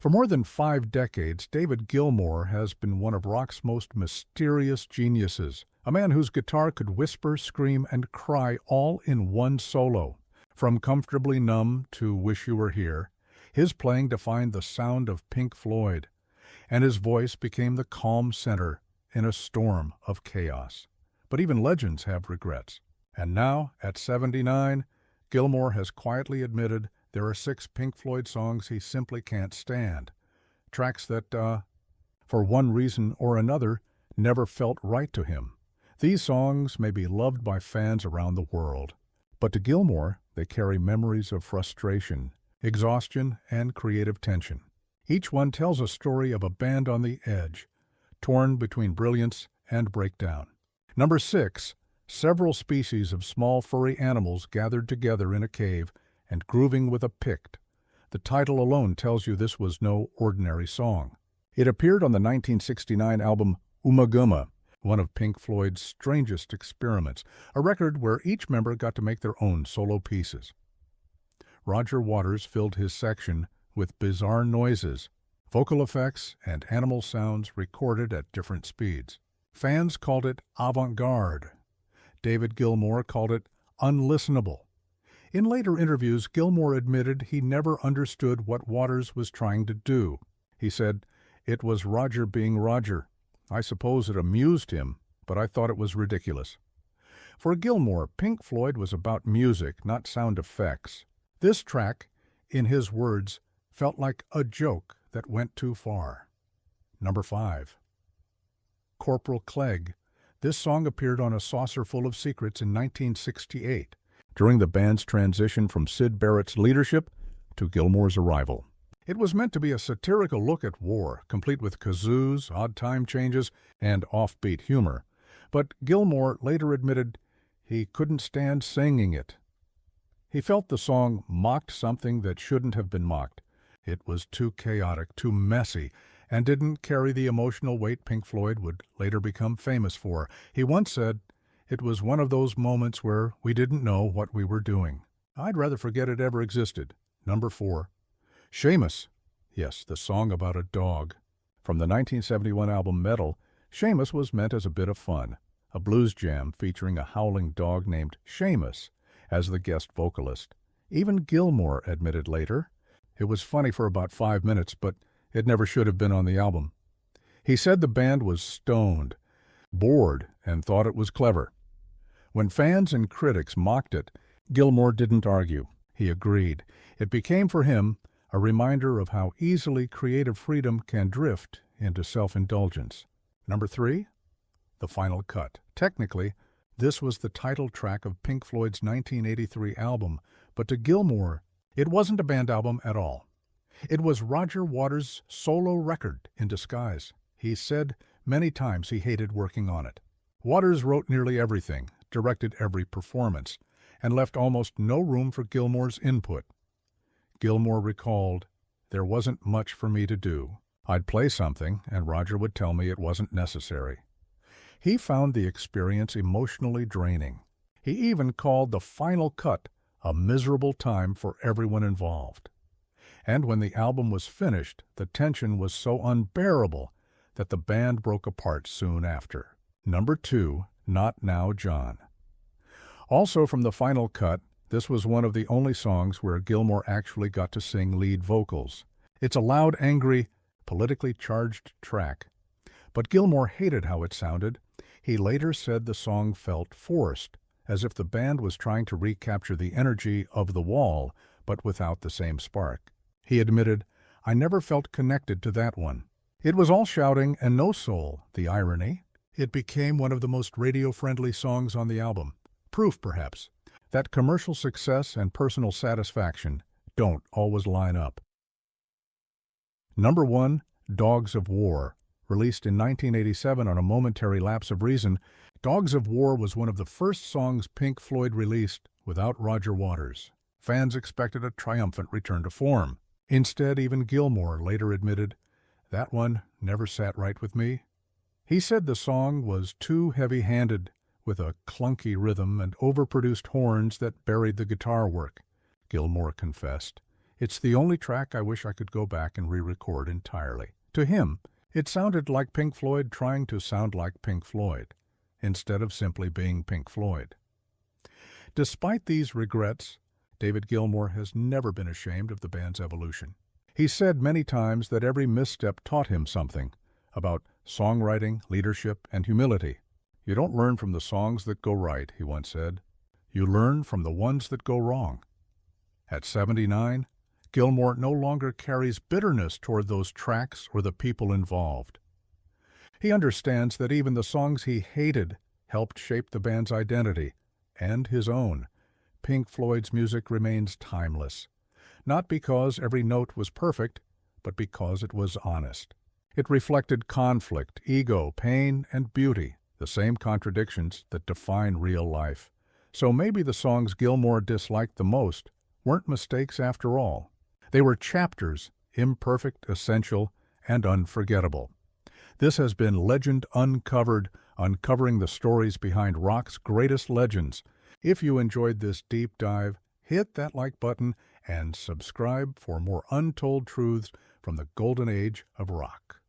For more than 5 decades, David Gilmour has been one of rock's most mysterious geniuses, a man whose guitar could whisper, scream, and cry all in one solo. From Comfortably Numb to Wish You Were Here, his playing defined the sound of Pink Floyd, and his voice became the calm center in a storm of chaos. But even legends have regrets. And now, at 79, Gilmour has quietly admitted there are 6 Pink Floyd songs he simply can't stand. Tracks that, for one reason or another, never felt right to him. These songs may be loved by fans around the world, but to Gilmour, they carry memories of frustration, exhaustion, and creative tension. Each one tells a story of a band on the edge, torn between brilliance and breakdown. Number 6, several species of small furry animals gathered together in a cave and grooving with a pick. The title alone tells you this was no ordinary song. It appeared on the 1969 album Ummagumma, one of Pink Floyd's strangest experiments, a record where each member got to make their own solo pieces. Roger Waters filled his section with bizarre noises, vocal effects, and animal sounds recorded at different speeds. Fans called it avant-garde. David Gilmour called it unlistenable. In later interviews, Gilmour admitted he never understood what Waters was trying to do. He said, "It was Roger being Roger. I suppose it amused him, but I thought it was ridiculous." For Gilmour, Pink Floyd was about music, not sound effects. This track, in his words, felt like a joke that went too far. Number 5. Corporal Clegg. This song appeared on A Saucer Full of Secrets in 1968, during the band's transition from Syd Barrett's leadership to Gilmour's arrival. It was meant to be a satirical look at war, complete with kazoos, odd time changes, and offbeat humor. But Gilmour later admitted he couldn't stand singing it. He felt the song mocked something that shouldn't have been mocked. It was too chaotic, too messy, and didn't carry the emotional weight Pink Floyd would later become famous for. He once said, "It was one of those moments where we didn't know what we were doing." I'd rather forget it ever existed. Number 4. Seamus. Yes, the song about a dog. From the 1971 album Metal, Seamus was meant as a bit of fun, a blues jam featuring a howling dog named Seamus as the guest vocalist. Even Gilmour admitted later, it was funny for about 5 minutes, but it never should have been on the album. He said the band was stoned, bored, and thought it was clever. When fans and critics mocked it, Gilmour didn't argue. He agreed. It became for him a reminder of how easily creative freedom can drift into self-indulgence. Number 3, The Final Cut. Technically, this was the title track of Pink Floyd's 1983 album, but to Gilmour, it wasn't a band album at all. It was Roger Waters' solo record in disguise. He said many times he hated working on it. Waters wrote nearly everything, directed every performance, and left almost no room for Gilmour's input. Gilmour recalled, "There wasn't much for me to do. I'd play something, and Roger would tell me it wasn't necessary." He found the experience emotionally draining. He even called the final cut a miserable time for everyone involved. And when the album was finished, the tension was so unbearable that the band broke apart soon after. Number 2, Not Now, John. Also from the final cut, this was one of the only songs where Gilmour actually got to sing lead vocals. It's a loud, angry, politically charged track. But Gilmour hated how it sounded. He later said the song felt forced, as if the band was trying to recapture the energy of The Wall, but without the same spark. He admitted, "I never felt connected to that one. It was all shouting and no soul, the irony." It became one of the most radio-friendly songs on the album. Proof, perhaps, that commercial success and personal satisfaction don't always line up. Number 1, Dogs of War. Released in 1987 on a momentary lapse of reason, Dogs of War was one of the first songs Pink Floyd released without Roger Waters. Fans expected a triumphant return to form. Instead, even Gilmour later admitted, "That one never sat right with me." He said the song was too heavy-handed, with a clunky rhythm and overproduced horns that buried the guitar work. Gilmour confessed, "It's the only track I wish I could go back and re-record entirely." To him, it sounded like Pink Floyd trying to sound like Pink Floyd, instead of simply being Pink Floyd. Despite these regrets, David Gilmour has never been ashamed of the band's evolution. He said many times that every misstep taught him something about songwriting, leadership, and humility. "You don't learn from the songs that go right," he once said. "You learn from the ones that go wrong." At 79, Gilmour no longer carries bitterness toward those tracks or the people involved. He understands that even the songs he hated helped shape the band's identity and his own. Pink Floyd's music remains timeless, not because every note was perfect, but because it was honest. It reflected conflict, ego, pain, and beauty, the same contradictions that define real life. So maybe the songs Gilmour disliked the most weren't mistakes after all. They were chapters, imperfect, essential, and unforgettable. This has been Legend Uncovered, uncovering the stories behind rock's greatest legends. If you enjoyed this deep dive, hit that like button and subscribe for more untold truths from the golden age of rock.